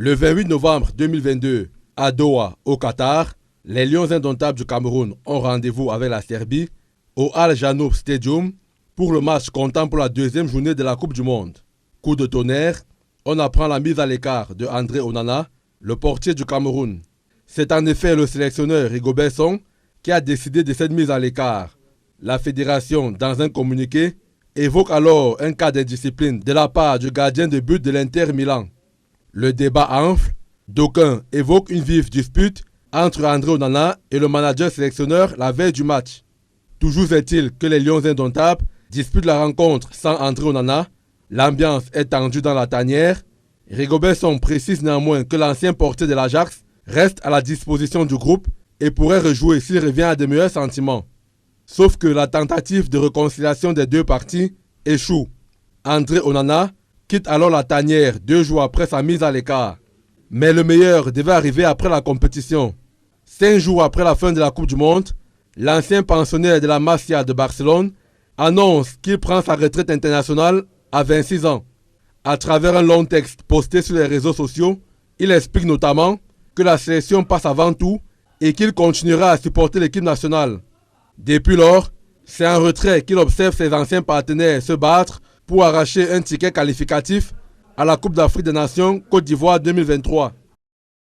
Le 28 novembre 2022, à Doha, au Qatar, les Lions indomptables du Cameroun ont rendez-vous avec la Serbie au Al Janoub Stadium pour le match comptant pour la deuxième journée de la Coupe du Monde. Coup de tonnerre, on apprend la mise à l'écart de André Onana, le portier du Cameroun. C'est en effet le sélectionneur Rigobert Song qui a décidé de cette mise à l'écart. La fédération, dans un communiqué, évoque alors un cas d'indiscipline de la part du gardien de but de l'Inter Milan. Le débat enfle, d'aucuns évoquent une vive dispute entre André Onana et le manager sélectionneur la veille du match. Toujours est-il que les Lions indomptables disputent la rencontre sans André Onana. L'ambiance est tendue dans la tanière. Rigobert Song précise néanmoins que l'ancien portier de l'Ajax reste à la disposition du groupe et pourrait rejouer s'il revient à de meilleurs sentiments. Sauf que la tentative de réconciliation des deux parties échoue. André Onana quitte alors la tanière 2 jours après sa mise à l'écart. Mais le meilleur devait arriver après la compétition. 5 jours après la fin de la Coupe du Monde, l'ancien pensionnaire de la Masia de Barcelone annonce qu'il prend sa retraite internationale à 26 ans. À travers un long texte posté sur les réseaux sociaux, il explique notamment que la sélection passe avant tout et qu'il continuera à supporter l'équipe nationale. Depuis lors, c'est en retrait qu'il observe ses anciens partenaires se battre pour arracher un ticket qualificatif à la Coupe d'Afrique des Nations Côte d'Ivoire 2023.